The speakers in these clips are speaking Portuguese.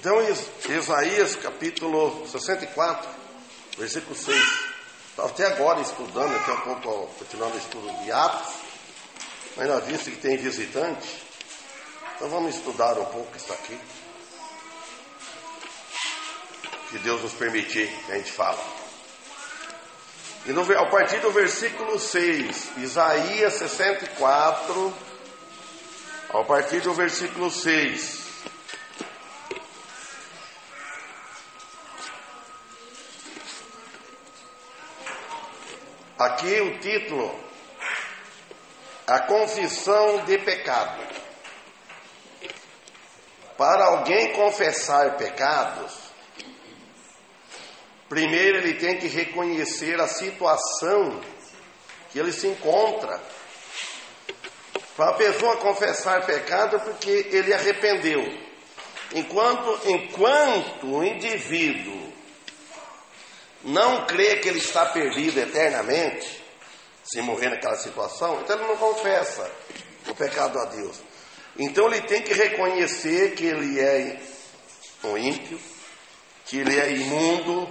Então, Isaías capítulo 64, versículo 6. Estava até agora estudando, até um pouco continuando o estudo de Atos, mas nós vimos que tem visitante, então vamos estudar um pouco isso aqui. Que Deus nos permitir que a gente fale. E a partir do versículo 6, Isaías 64, a partir do versículo 6. Aqui o título, a confissão de pecado. Para alguém confessar pecados, primeiro ele tem que reconhecer a situação que ele se encontra. Para a pessoa confessar pecado, porque ele arrependeu. Enquanto o indivíduo não crê que ele está perdido eternamente, se morrer naquela situação, então ele não confessa o pecado a Deus. Então ele tem que reconhecer que ele é um ímpio, que ele é imundo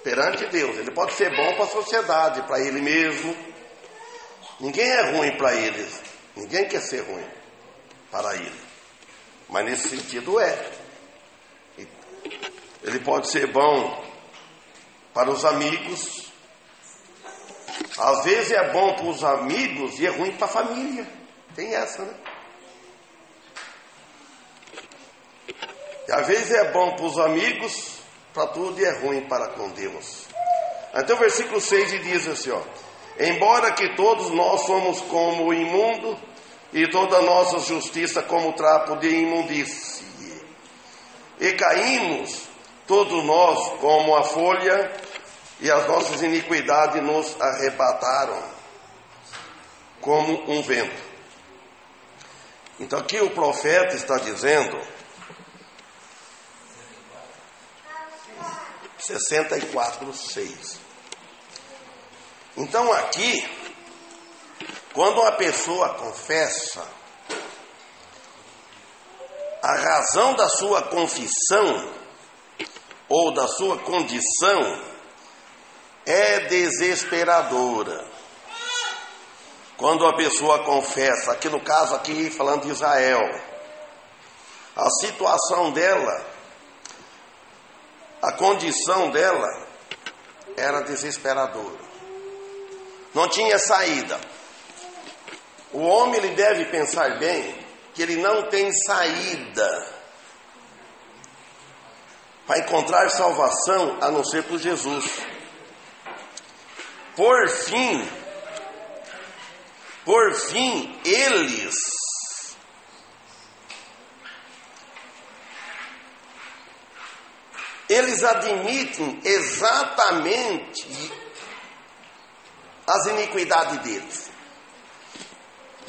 perante Deus. Ele pode ser bom para a sociedade, para ele mesmo. Ninguém é ruim para eles. Ninguém quer ser ruim para ele. Mas nesse sentido é. Ele pode ser bom para os amigos. Às vezes é bom para os amigos e é ruim para a família. Tem essa, né? E às vezes é bom para os amigos, para tudo, e é ruim para com Deus. Então o versículo 6 diz assim, ó: embora que todos nós somos como o imundo, e toda a nossa justiça como trapo de imundície, e caímos todos nós como a folha, e as nossas iniquidades nos arrebataram como um vento. Então aqui o profeta está dizendo 64:6. Então aqui, quando uma pessoa confessa, a razão da sua confissão ou da sua condição é desesperadora. Quando a pessoa confessa, aqui no caso aqui falando de Israel, a situação dela, a condição dela era desesperadora. Não tinha saída. O homem ele deve pensar bem que ele não tem saída para encontrar salvação a não ser por Jesus. Por fim, eles admitem exatamente as iniquidades deles.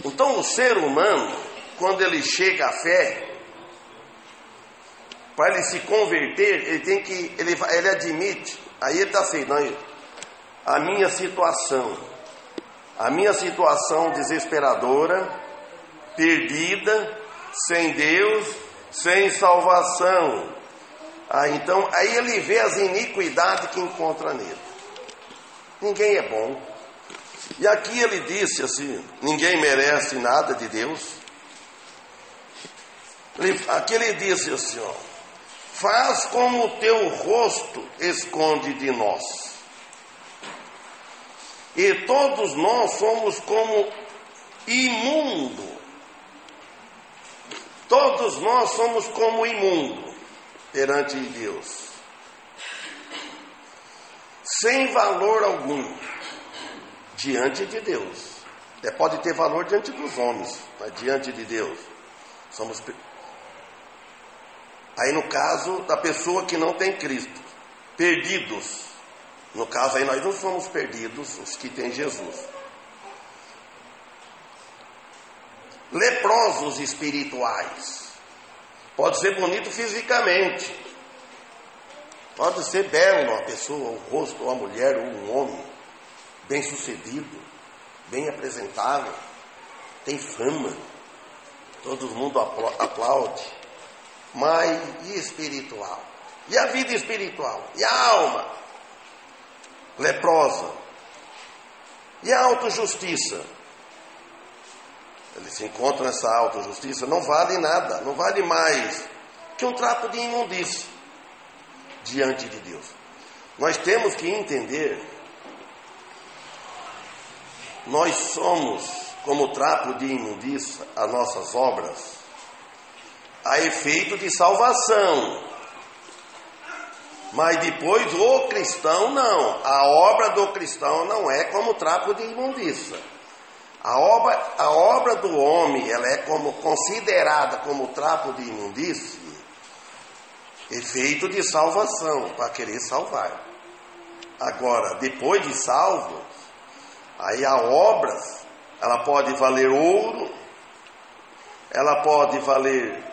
Então o ser humano, quando ele chega à fé, para ele se converter, ele admite, aí ele está assim, não, a minha situação desesperadora, perdida, sem Deus, sem salvação. Então, aí ele vê as iniquidades que encontra nele. Ninguém é bom. E aqui ele disse assim, ninguém merece nada de Deus. Aqui ele disse assim, ó: faz como o teu rosto esconde de nós. E todos nós somos como imundo. Todos nós somos como imundo perante Deus, sem valor algum diante de Deus. Pode ter valor diante dos homens, mas diante de Deus somos. Aí no caso da pessoa que não tem Cristo, perdidos. No caso aí nós não somos perdidos, os que têm Jesus. Leprosos espirituais. Pode ser bonito fisicamente. Pode ser belo uma pessoa, um rosto, uma mulher ou um homem. Bem sucedido, bem apresentável. Tem fama. Todo mundo aplaude. mas e espiritual? E a vida espiritual? E a alma leprosa? E a autojustiça? Eles se encontram nessa autojustiça, não vale nada, não vale mais que um trapo de imundícia diante de Deus. Nós temos que entender, nós somos como trapo de imundícia, as nossas obras, a efeito de salvação. Mas depois o cristão não, a obra do cristão não é como trapo de imundícia. A obra do homem, ela é considerada como trapo de imundície, efeito de salvação, para querer salvar. Agora, depois de salvo, aí a obra, ela pode valer ouro, ela pode valer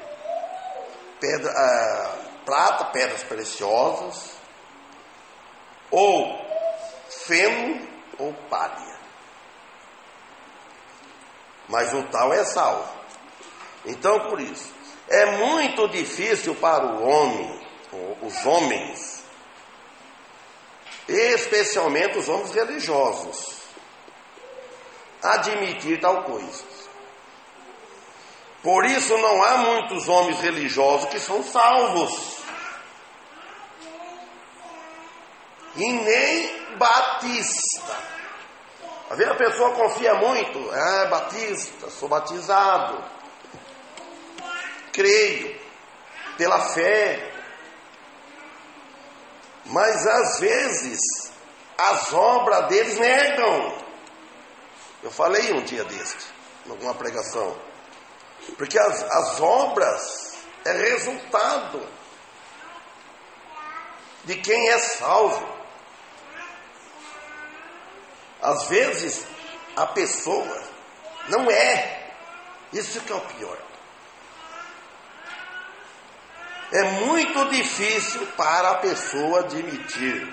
prata, pedras preciosas, ou feno ou palha. Mas o tal é salvo. Então, por isso, é muito difícil para o homem, os homens, especialmente os homens religiosos, admitir tal coisa. Por isso não há muitos homens religiosos que são salvos. E nem batista. Às vezes a pessoa confia muito, batista, sou batizado, creio, pela fé. Mas às vezes as obras deles negam. Eu falei um dia deste, numa pregação, porque as obras é resultado de quem é salvo. Às vezes, a pessoa não é. Isso que é o pior. É muito difícil para a pessoa admitir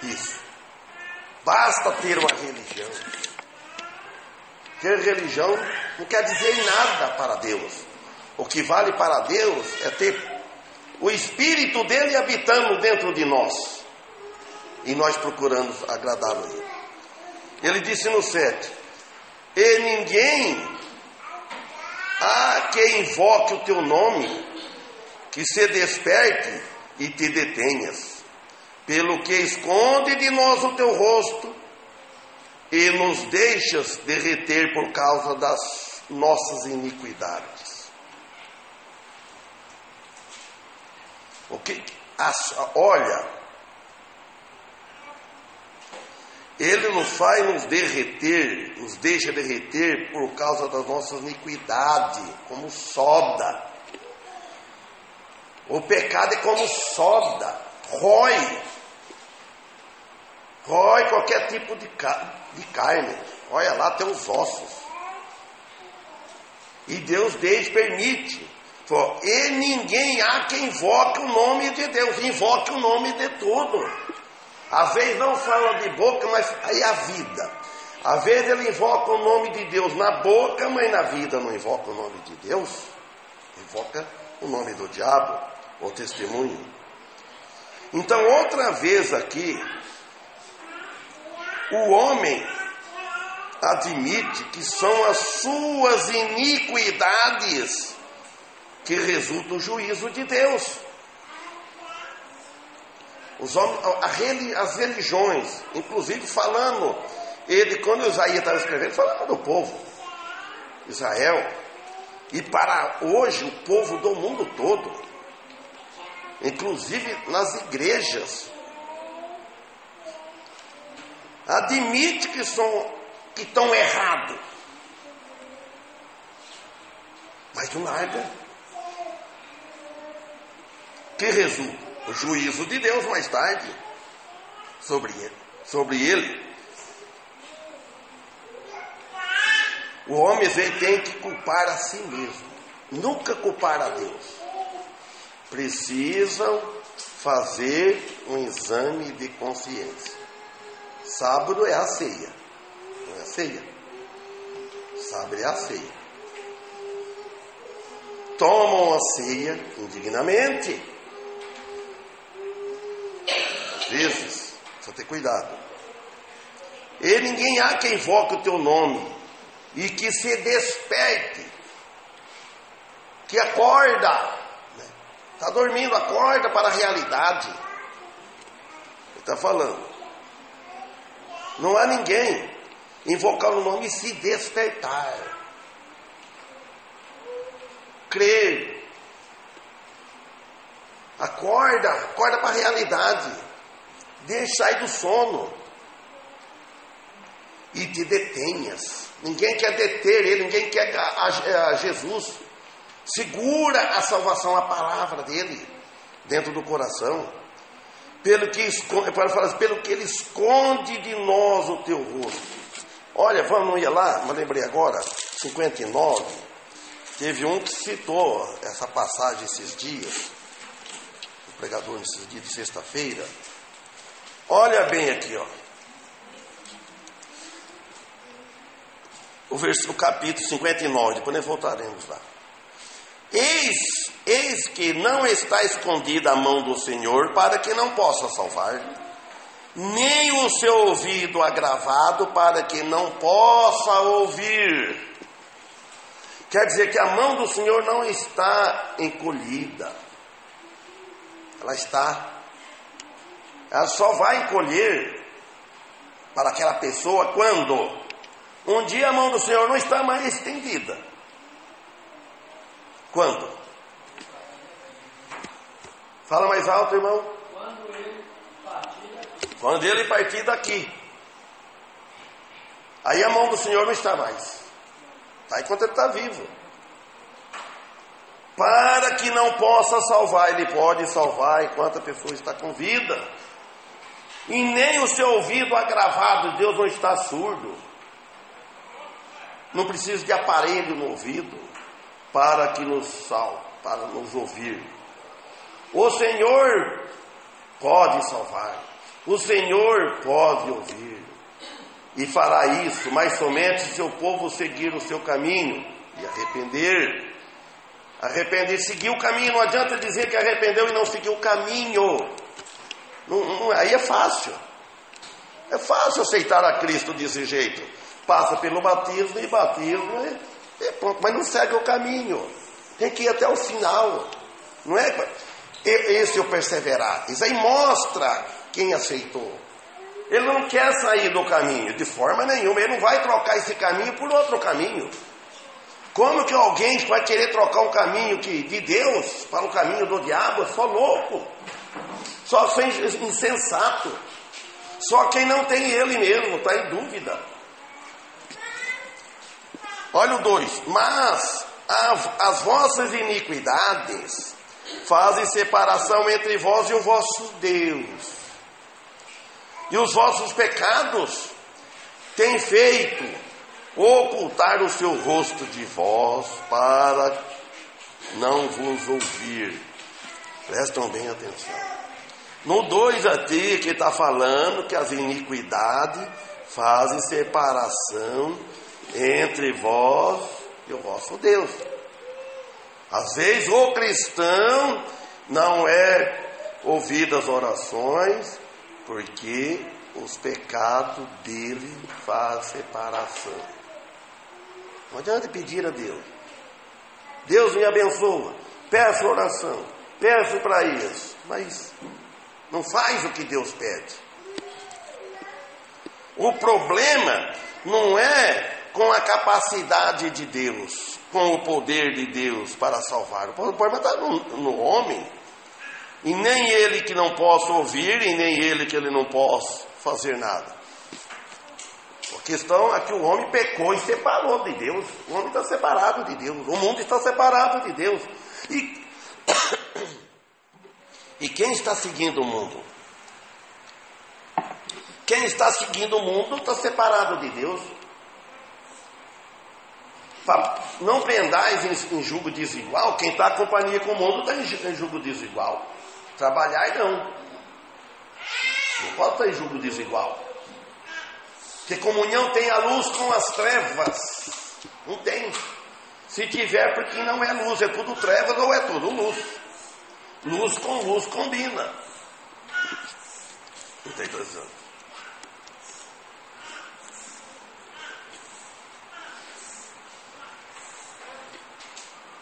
isso. Basta ter uma religião. Ter religião não quer dizer nada para Deus. O que vale para Deus é ter o Espírito dele habitando dentro de nós. E nós procuramos agradá-lo a ele. Ele disse no 7: e ninguém há que invoque o teu nome, que se desperte e te detenhas, pelo que esconde de nós o teu rosto, e nos deixas derreter por causa das nossas iniquidades. Olha, Ele nos faz nos derreter, nos deixa derreter por causa das nossas iniquidades, como soda. O pecado é como soda, rói qualquer tipo de carne, olha lá até os ossos. E Deus permite. E ninguém há que invoque o nome de Deus, invoque o nome de tudo. Às vezes não fala de boca, mas aí a vida. Às vezes ele invoca o nome de Deus na boca, mas na vida não invoca o nome de Deus. Invoca o nome do diabo, o testemunho. Então, outra vez aqui, o homem admite que são as suas iniquidades que resulta o juízo de Deus. As religiões, inclusive falando, quando Isaías estava escrevendo, falando do povo, Israel, e para hoje o povo do mundo todo, inclusive nas igrejas, admite que estão errados, mas não larga. Que resulta? O juízo de Deus mais tarde sobre ele. O homem tem que culpar a si mesmo, nunca culpar a Deus. Precisam fazer um exame de consciência. Sábado é a ceia, não é a ceia. Sábado é a ceia. tomam a ceia indignamente. Às vezes, precisa ter cuidado. E ninguém há que invoque o teu nome e que se desperte, que acorda, está dormindo, acorda para a realidade. Ele está falando. Não há ninguém invocar o nome e se despertar. Crer. Acorda para a realidade. Deixa sair do sono. E te detenhas. Ninguém quer deter ele, ninguém quer a Jesus. Segura a salvação, a palavra dele, dentro do coração. Pelo que ele esconde de nós o teu rosto. Olha, vamos ir lá, mas lembrei agora, 59, teve um que citou essa passagem esses dias, o pregador nesses dias de sexta-feira. Olha bem aqui, ó. O capítulo 59, depois nós voltaremos lá. Eis que não está escondida a mão do Senhor para que não possa salvar, nem o seu ouvido agravado para que não possa ouvir. Quer dizer que a mão do Senhor não está encolhida. Ela só vai encolher para aquela pessoa quando um dia a mão do Senhor não está mais estendida. Quando? Fala mais alto, irmão. Quando ele partir daqui. Aí a mão do Senhor não está mais. Está enquanto ele está vivo. Para que não possa salvar, ele pode salvar enquanto a pessoa está com vida. E nem o seu ouvido agravado, Deus não está surdo. Não precisa de aparelho no ouvido para que para nos ouvir. O Senhor pode salvar. O Senhor pode ouvir. E fará isso, mas somente se o povo seguir o seu caminho e arrepender. Arrepender, seguir o caminho. Não adianta dizer que arrependeu e não seguiu o caminho. Aí é fácil. É fácil aceitar a Cristo desse jeito. Passa pelo batismo e pronto. Mas não segue o caminho. Tem que ir até o final. Não é esse o perseverar. Isso aí mostra quem aceitou. Ele não quer sair do caminho de forma nenhuma. Ele não vai trocar esse caminho por outro caminho. Como que alguém vai querer trocar um caminho de Deus para o caminho do diabo? É só louco. Só insensato. Só quem não tem ele mesmo, está em dúvida. Olha o 2. Mas as vossas iniquidades fazem separação entre vós e o vosso Deus. E os vossos pecados têm feito ocultar o seu rosto de vós para não vos ouvir. Prestam bem atenção. No 2 aqui que está falando que as iniquidades fazem separação entre vós e o vosso Deus. Às vezes o cristão não é ouvido as orações porque os pecados dele fazem separação. Não adianta pedir a Deus. Deus me abençoa. Peço oração. Peço para isso. Mas não faz o que Deus pede. O problema não é com a capacidade de Deus, com o poder de Deus para salvar. O problema está no homem. E nem ele que não possa ouvir, e nem ele que ele não possa fazer nada. A questão é que o homem pecou e separou de Deus. O homem está separado de Deus. O mundo está separado de Deus. E quem está seguindo o mundo? Quem está seguindo o mundo está separado de Deus. Não prendais em julgo desigual. Quem está em companhia com o mundo está em julgo desigual. Trabalhar não. Não pode estar em julgo desigual. Que comunhão tem a luz com as trevas? Não tem. Se tiver, porque não é luz, é tudo trevas ou é tudo luz. Luz com luz combina. Não tem coisa.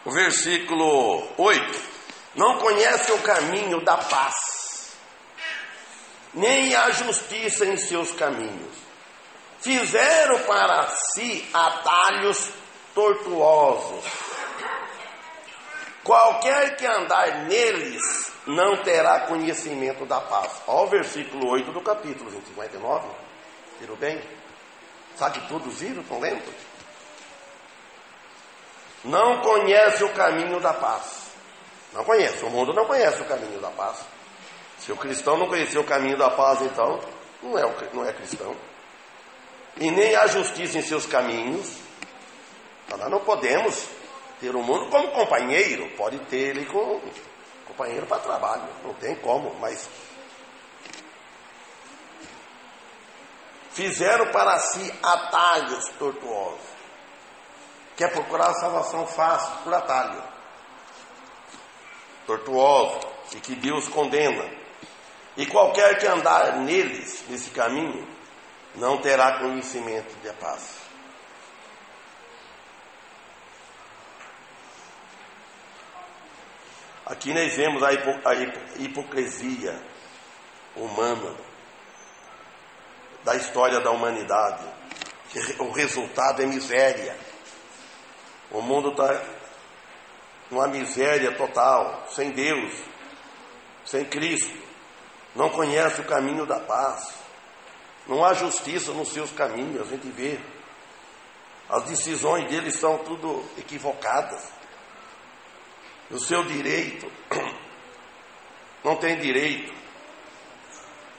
O versículo 8: não conhece o caminho da paz, nem a justiça em seus caminhos. Fizeram para si atalhos tortuosos. Qualquer que andar neles não terá conhecimento da paz. Olha o versículo 8 do capítulo 59. Viram bem? Sabe que todos viram? Estão lendo? Não conhece o caminho da paz. Não conhece. O mundo não conhece o caminho da paz. Se o cristão não conhecer o caminho da paz, então não é cristão. E nem há justiça em seus caminhos. Nós não podemos ter o mundo como companheiro. Pode ter ele como companheiro para trabalho. Não tem como, mas fizeram para si atalhos tortuosos. Quer procurar a salvação fácil por atalho tortuoso, e que Deus condena. E qualquer que andar neles, nesse caminho, não terá conhecimento de paz. Aqui nós vemos a hipocrisia humana da história da humanidade. O resultado é miséria. O mundo está numa miséria total, sem Deus, sem Cristo. Não conhece o caminho da paz. Não há justiça nos seus caminhos. A gente vê. As decisões deles são tudo equivocadas. No seu direito, não tem direito.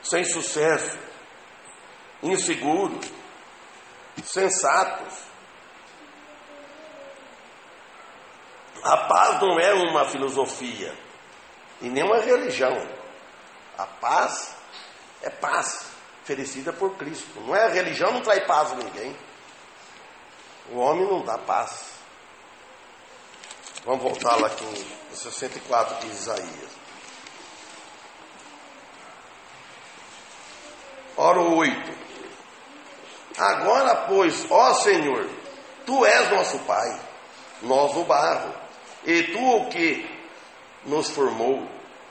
Sem sucesso. Inseguros. Sensatos. A paz não é uma filosofia e nem uma religião. A paz é paz oferecida por Cristo. Não é a religião, não traz paz a ninguém. O homem não dá paz. Vamos voltar lá aqui em 64 de Isaías. Ora 8. Agora, pois, ó Senhor, Tu és nosso Pai, nós o barro, e Tu o que nos formou,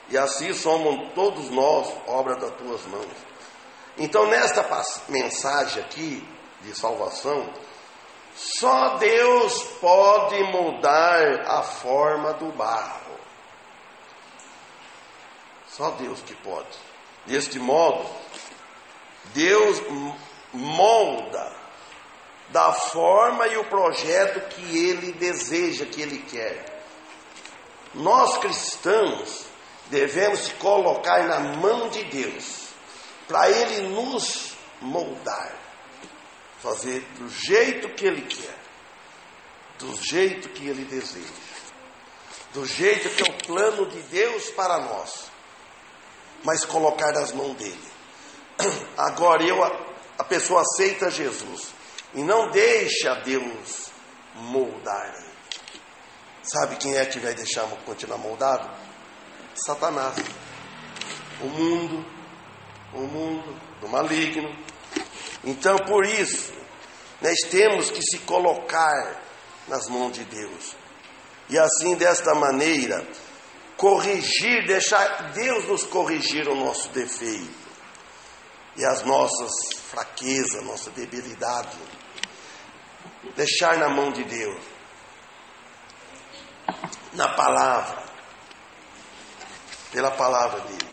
e assim somos todos nós, obra das Tuas mãos. Então, nesta mensagem aqui de salvação, só Deus pode mudar a forma do barro. Só Deus que pode. Deste modo, Deus molda da forma e o projeto que Ele deseja, que Ele quer. Nós cristãos devemos se colocar na mão de Deus, para Ele nos moldar, fazer do jeito que Ele quer, do jeito que Ele deseja, do jeito que é o plano de Deus para nós, mas colocar nas mãos dEle. Agora a pessoa aceita Jesus e não deixa Deus moldar. Sabe quem é que vai deixar continuar moldado? Satanás. O mundo do maligno. Então, por isso, nós temos que se colocar nas mãos de Deus. E assim, desta maneira, corrigir, deixar Deus nos corrigir o nosso defeito e as nossas fraquezas, nossa debilidade. Deixar na mão de Deus. Na palavra, pela palavra dele.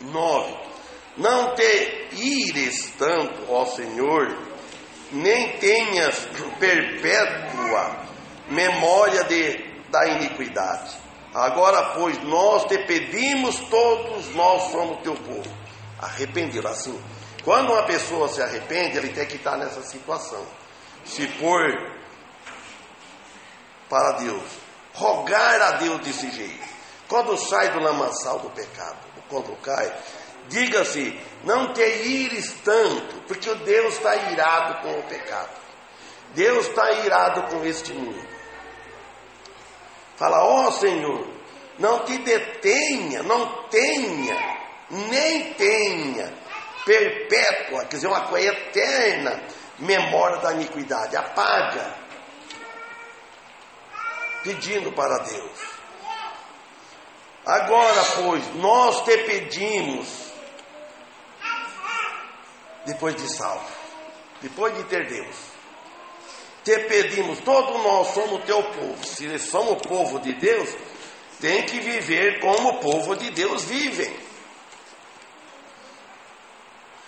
9. Não te ires tanto, ó Senhor, nem tenhas perpétua memória da iniquidade. Agora, pois, nós te pedimos, todos nós somos teu povo. Arrependeu assim. Quando uma pessoa se arrepende, ele tem que estar nessa situação. Se pôr para Deus, rogar a Deus desse jeito. Quando sai do lamaçal do pecado, quando cai, diga-se, não te ires tanto, porque Deus está irado com o pecado. Deus está irado com este mundo. Fala, ó Senhor, não te detenha, não tenha, nem tenha perpétua, quer dizer, uma coisa eterna, memória da iniquidade. Apaga, pedindo para Deus. Agora, pois, nós te pedimos, depois de salvo, depois de ter Deus, te pedimos, todos nós somos teu povo. Se somos o povo de Deus, tem que viver como o povo de Deus vive.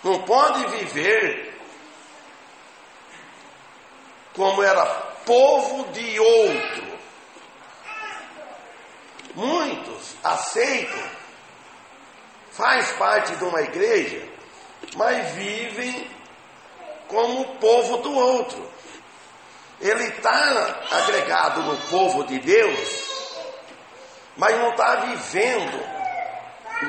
Não pode viver como era povo de outro. Muitos aceitam, faz parte de uma igreja, mas vivem como o povo do outro. Ele está agregado no povo de Deus, mas não está vivendo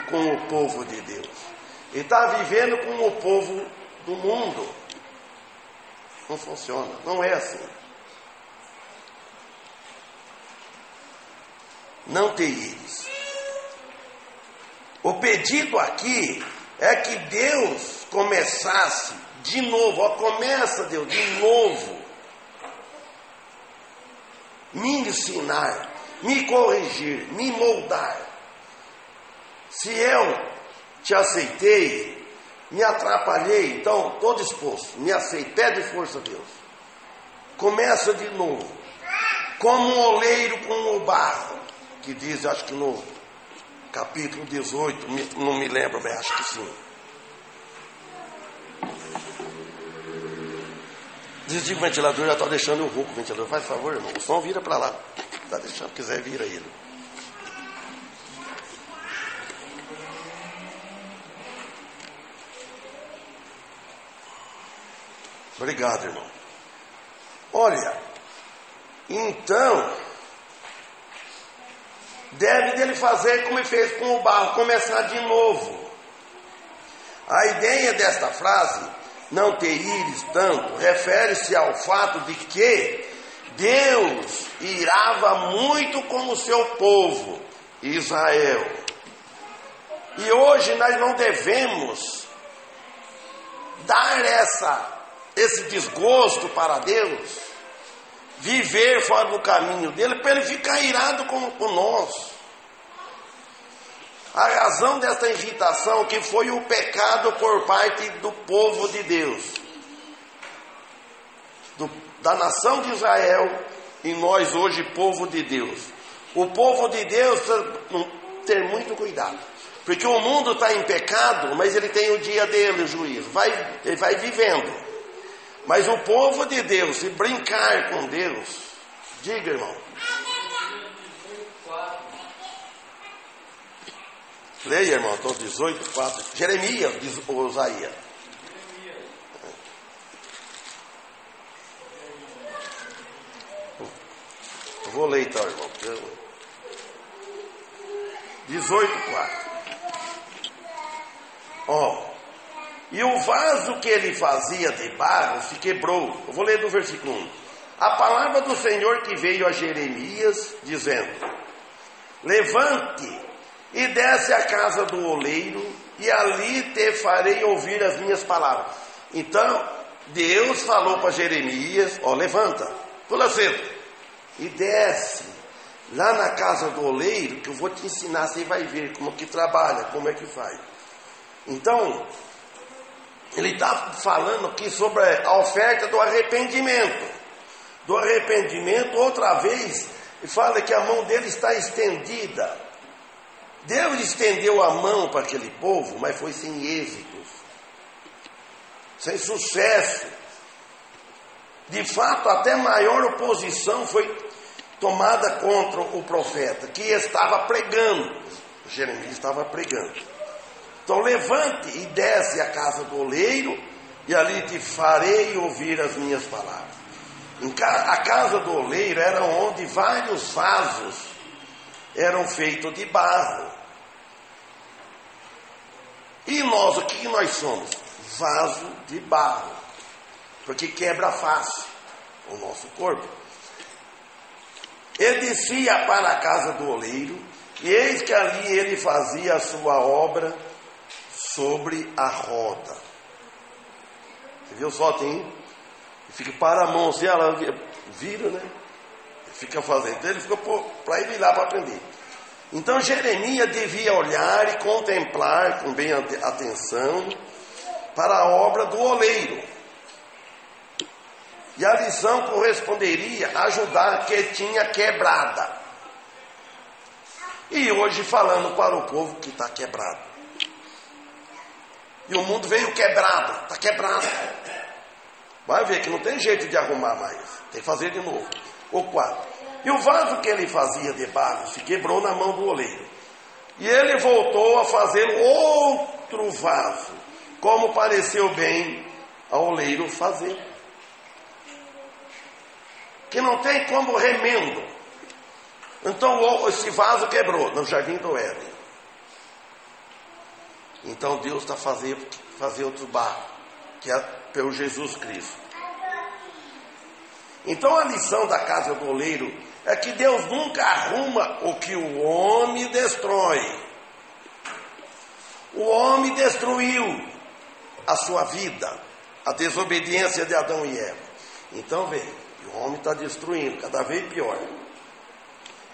com o povo de Deus. Ele está vivendo com o povo do mundo. Não funciona, não é assim. Não te ires. O pedido aqui é que Deus começasse de novo. Ó, começa, Deus, de novo. Me ensinar, me corrigir, me moldar. Se eu te aceitei, me atrapalhei, então estou disposto, me aceite, pede força a Deus. Começa de novo, como um oleiro com o barro, que diz, acho que no capítulo 18, não me lembro, mas acho que sim. Desliga o ventilador, já está deixando eu rouco o ventilador. Faz favor, irmão, o som vira para lá. Está deixando, quiser, vira ele. Obrigado, irmão. Olha, então, deve dele fazer como ele fez com o barro, começar de novo. A ideia desta frase, não te ires tanto, refere-se ao fato de que Deus irava muito com o seu povo, Israel. E hoje nós não devemos dar esse desgosto para Deus, viver fora do caminho dele, para ele ficar irado com nós. A razão desta irritação que foi o pecado por parte do povo de Deus, da nação de Israel, e nós hoje povo de Deus. O povo de Deus precisa ter muito cuidado, porque o mundo está em pecado, mas ele tem o dia dele, o juízo, ele vai vivendo. Mas o povo de Deus, se brincar com Deus, diga, irmão. Leia, irmão, estou 18, 4. Jeremias, diz Osaías. Eu vou ler então, irmão. 18, 4. Ó. E o vaso que ele fazia de barro se quebrou. Eu vou ler do versículo 1. A palavra do Senhor que veio a Jeremias, dizendo: levante e desce à casa do oleiro, e ali te farei ouvir as minhas palavras. Então, Deus falou para Jeremias, ó, levanta, pula cedo, e desce lá na casa do oleiro, que eu vou te ensinar, você vai ver como que trabalha, como é que faz. Então, ele está falando aqui sobre a oferta do arrependimento. Do arrependimento, outra vez, ele fala que a mão dele está estendida. Deus estendeu a mão para aquele povo, mas foi sem êxitos, sem sucesso. De fato, até maior oposição foi tomada contra o profeta, que estava pregando. Jeremias estava pregando. Então levante e desce à casa do oleiro, e ali te farei ouvir as minhas palavras. A casa do oleiro era onde vários vasos eram feitos de barro. E nós, o que nós somos? Vaso de barro, porque quebra a face, o nosso corpo. Ele descia para a casa do oleiro, e eis que ali ele fazia a sua obra sobre a roda. Você viu só, tem? Fica para a mão, assim, ela vira, né? Fica fazendo. Então ele ficou para ele ir lá para aprender. Então Jeremias devia olhar e contemplar com bem atenção para a obra do oleiro. E a lição corresponderia a ajudar que tinha quebrada. E hoje falando para o povo que está quebrado. E o mundo veio quebrado, está quebrado. Vai ver que não tem jeito de arrumar mais. Tem que fazer de novo. O 4. E o vaso que ele fazia de barro se quebrou na mão do oleiro. E ele voltou a fazer outro vaso, como pareceu bem ao oleiro fazer. Que não tem como remendo. Então esse vaso quebrou no jardim do Éden. Então Deus está fazendo outro barro, que é pelo Jesus Cristo. Então a lição da casa do oleiro é que Deus nunca arruma o que o homem destrói. O homem destruiu a sua vida, a desobediência de Adão e Eva. Então vem, o homem está destruindo, cada vez pior.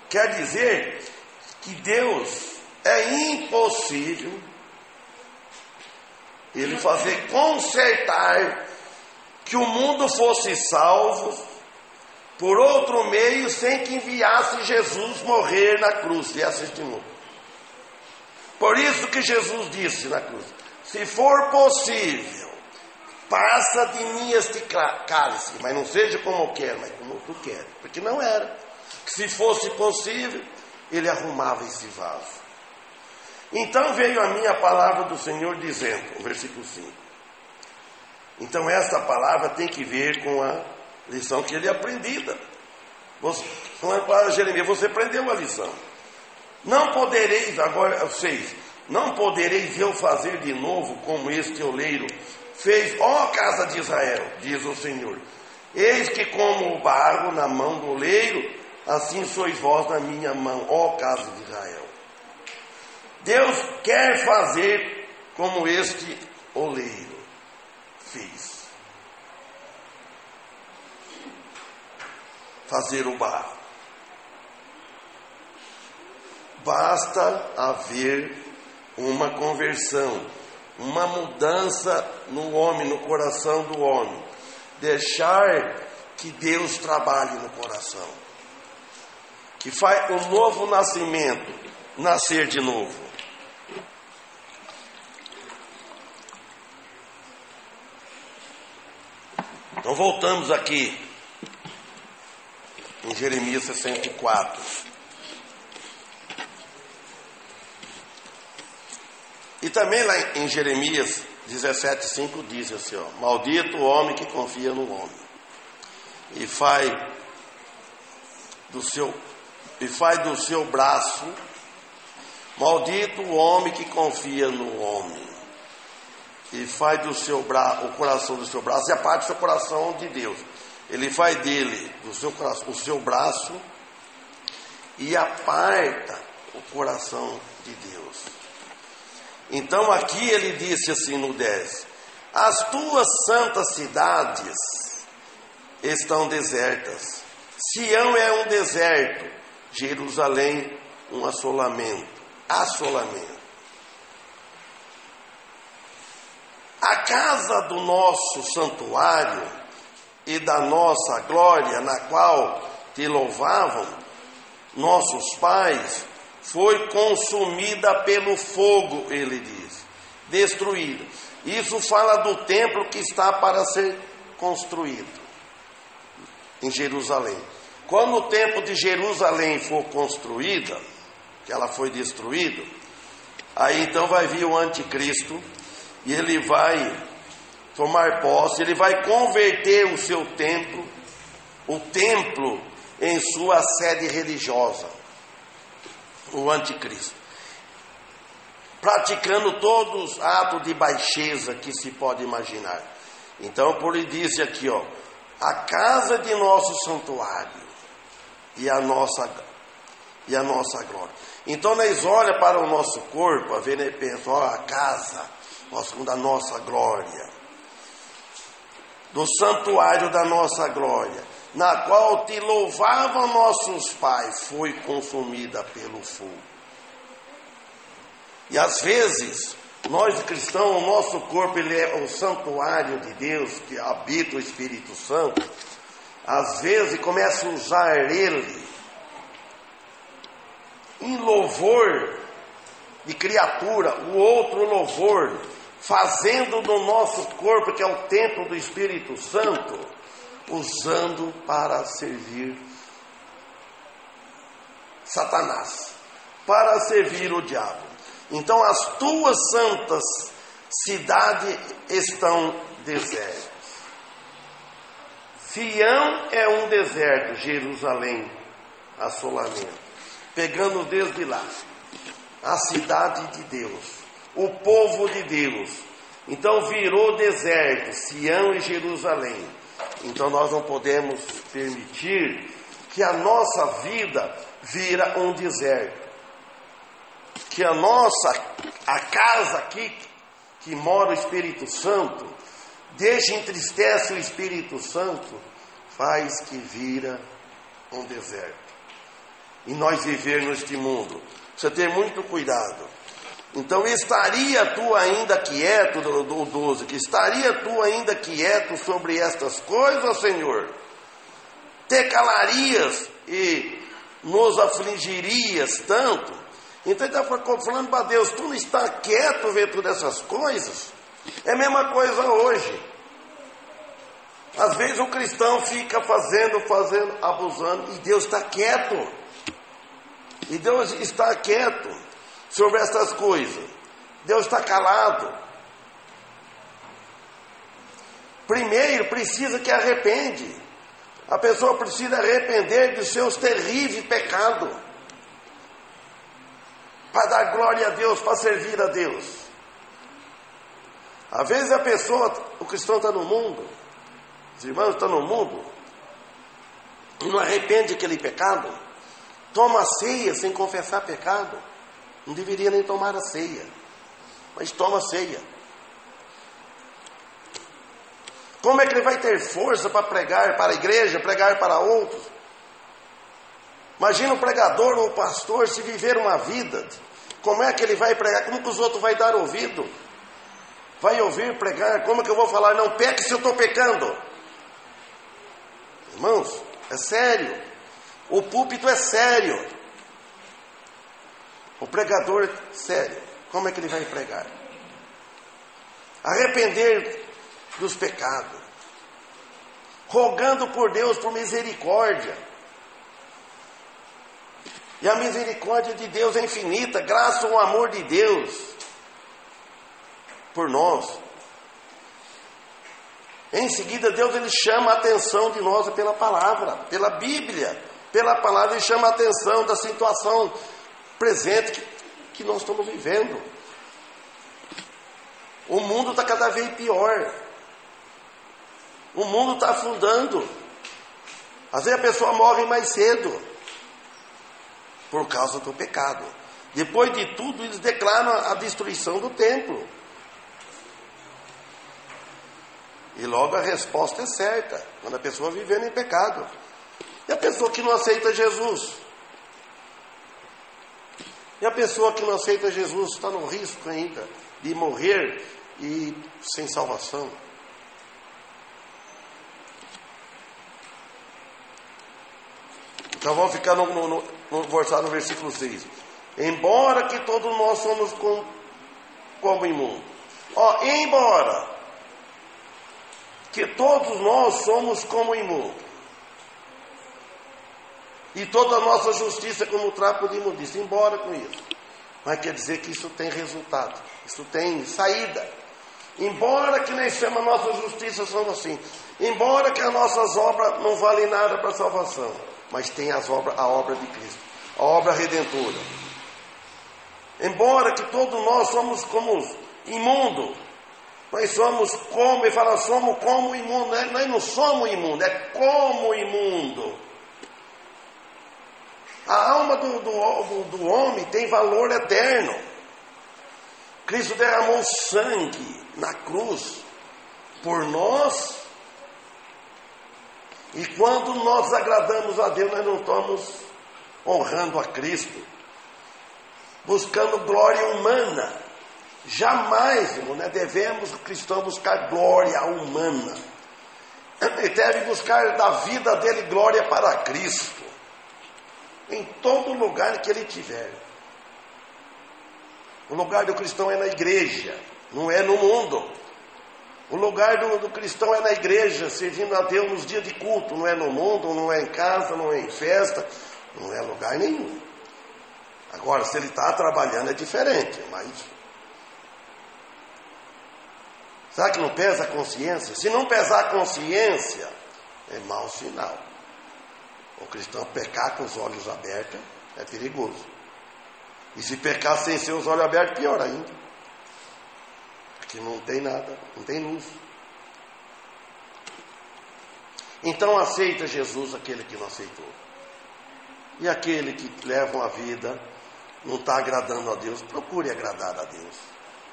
Quer dizer que Deus é impossível ele fazer consertar que o mundo fosse salvo por outro meio, sem que enviasse Jesus morrer na cruz e assistir mundo. Por isso que Jesus disse na cruz: se for possível, passa de mim este cálice, mas não seja como eu quero, mas como tu queres. Porque não era. Se fosse possível, ele arrumava esse vaso. Então veio a minha palavra do Senhor dizendo, no versículo 5. Então essa palavra tem que ver com a lição que ele aprendida. Falando para Jeremias, você aprendeu a lição. Não podereis, agora 6, não podereis eu fazer de novo como este oleiro fez, ó casa de Israel, diz o Senhor. Eis que como o barro na mão do oleiro, assim sois vós na minha mão, ó casa de Israel. Deus quer fazer como este oleiro fez. Fazer o barro. Basta haver uma conversão, uma mudança no homem, no coração do homem. Deixar que Deus trabalhe no coração. Que faz um novo nascimento, nascer de novo. Então voltamos aqui em Jeremias 64. E também lá em Jeremias 17:5 diz assim, ó: maldito o homem que confia no homem e faz do seu braço, maldito o homem que confia no homem e faz o coração do seu braço e a parte do seu coração de Deus. Ele faz dele, do seu coração, o seu braço e aparta o coração de Deus. Então aqui ele disse assim no 10: as tuas santas cidades estão desertas. Sião é um deserto, Jerusalém um assolamento. A casa do nosso santuário e da nossa glória, na qual te louvavam nossos pais, foi consumida pelo fogo, ele diz, destruída. Isso fala do templo que está para ser construído em Jerusalém. Quando o templo de Jerusalém for construída, que ela foi destruída, aí então vai vir o anticristo e ele vai tomar posse, ele vai converter o seu templo, o templo em sua sede religiosa, o anticristo, praticando todos os atos de baixeza que se pode imaginar. Então por ele disse aqui, ó, a casa de nosso santuário e a nossa glória. Então nós olhamos para o nosso corpo, a ver, né, pensa, ó, a casa, da nossa glória, do santuário da nossa glória, na qual te louvavam nossos pais, foi consumida pelo fogo. E às vezes, nós cristãos, o nosso corpo, ele é o santuário de Deus, que habita o Espírito Santo. Às vezes começa a usar ele em louvor de criatura, o outro louvor, fazendo do nosso corpo, que é o templo do Espírito Santo, usando para servir Satanás, para servir o diabo. Então as tuas santas cidades estão desertas. Sião é um deserto, Jerusalém, assolamento. Pegando desde lá, a cidade de Deus, o povo de Deus. Então virou deserto, Sião e Jerusalém. Então nós não podemos permitir que a nossa vida vira um deserto. Que a casa aqui, que mora o Espírito Santo, entristece o Espírito Santo, faz que vira um deserto. E nós viver neste mundo, precisa ter muito cuidado. Então estaria tu ainda quieto, do 12, que estaria tu ainda quieto sobre estas coisas, Senhor? Te calarias e nos afligirias tanto? Então ele está falando para Deus, tu não está quieto ver todas essas coisas? É a mesma coisa hoje. Às vezes o cristão fica fazendo, abusando, e Deus está quieto. E Deus está quieto sobre essas coisas. Deus está calado. Primeiro precisa que arrepende. A pessoa precisa arrepender dos seus terríveis pecados, para dar glória a Deus, para servir a Deus. Às vezes o cristão está no mundo, os irmãos estão no mundo, e não arrepende aquele pecado, toma a ceia sem confessar pecado. Não deveria nem tomar a ceia, mas toma a ceia. Como é que ele vai ter força para pregar para a igreja, pregar para outros? Imagina o pregador ou o pastor se viver uma vida, como é que ele vai pregar? Como que os outros vão dar ouvido? Vai ouvir pregar? Como é que eu vou falar? Não peque se eu estou pecando. Irmãos, é sério. O púlpito é sério. O pregador é sério. Como é que ele vai pregar? Arrepender dos pecados, rogando por Deus por misericórdia. E a misericórdia de Deus é infinita, graças ao amor de Deus por nós. Em seguida, Deus ele chama a atenção de nós pela palavra, pela Bíblia. Pela palavra, ele chama a atenção da situação presente que nós estamos vivendo. O mundo está cada vez pior. O mundo está afundando. Às vezes a pessoa morre mais cedo por causa do pecado. Depois de tudo, eles declaram a destruição do templo. E logo a resposta é certa, quando a pessoa vivendo em pecado. E a pessoa que não aceita Jesus? E a pessoa que não aceita Jesus está no risco ainda de morrer e sem salvação. Então vamos ficar no versículo 6. Embora que todos nós somos como imundo. Embora que todos nós somos como imundo. E toda a nossa justiça como trapo de imundícia. Embora com isso. Mas quer dizer que isso tem resultado. Isso tem saída. Embora que nem chama a nossa justiça são assim. Embora que as nossas obras não valem nada para a salvação. Mas tem a obra de Cristo. A obra redentora. Embora que todos nós somos como imundo. Nós somos como, ele fala, somos como imundo. Nós não somos imundo, é como imundo. alma do homem tem valor eterno. Cristo derramou sangue na cruz por nós. E quando nós agradamos a Deus, nós não estamos honrando a Cristo, buscando glória humana. Jamais, irmão, né, devemos, o cristão, buscar glória humana. Ele deve buscar da vida dele glória para Cristo, em todo lugar que ele estiver. O lugar do cristão é na igreja, não é no mundo. O lugar do cristão é na igreja, servindo a Deus nos dias de culto. Não é no mundo, não é em casa, não é em festa, não é lugar nenhum. Agora, se ele está trabalhando é diferente, mas... será que não pesa a consciência? Se não pesar a consciência, é mau sinal. O cristão pecar com os olhos abertos é perigoso. E se pecar sem ser os olhos abertos, pior ainda. Porque não tem nada, não tem luz. Então aceita Jesus aquele que não aceitou. E aquele que leva uma vida, não está agradando a Deus, procure agradar a Deus.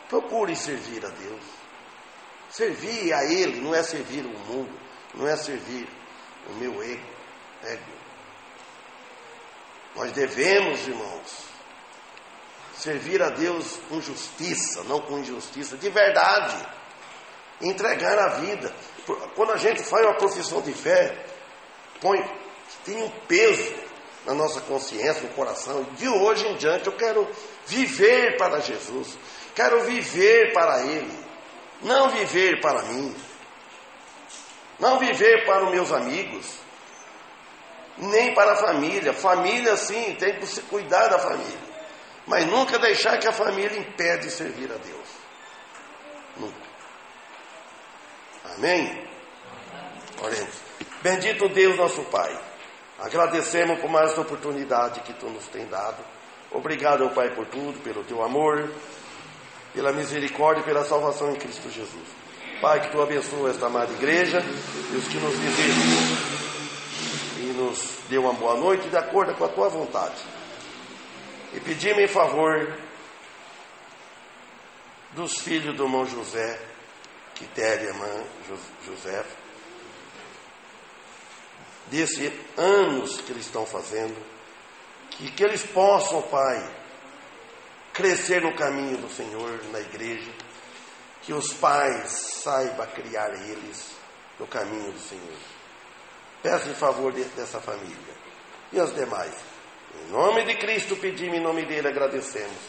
Procure servir a Deus. Servir a Ele não é servir o mundo, não é servir o meu ego. Nós devemos, irmãos, servir a Deus com justiça, não com injustiça, de verdade. Entregar a vida. Quando a gente faz uma profissão de fé, tem um peso na nossa consciência, no coração. De hoje em diante eu quero viver para Jesus. Quero viver para Ele. Não viver para mim. Não viver para os meus amigos. Nem para a família. Família, sim, tem que se cuidar da família. Mas nunca deixar que a família impede de servir a Deus. Nunca. Amém? Oremos. Bendito Deus, nosso Pai. Agradecemos por mais essa oportunidade que Tu nos tem dado. Obrigado, Pai, por tudo, pelo Teu amor, pela misericórdia e pela salvação em Cristo Jesus. Pai, que Tu abençoe esta amada igreja e os que nos visitam. E nos dê uma boa noite de acordo com a Tua vontade. E pedimos em favor dos filhos do irmão José, Quitéria e a irmã José, desses anos que eles estão fazendo, que eles possam, Pai, crescer no caminho do Senhor, na igreja, que os pais saibam criar eles no caminho do Senhor. Peço em favor dessa família e as demais. Em nome de Cristo pedimos, em nome dele agradecemos,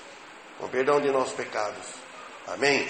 com perdão de nossos pecados. Amém.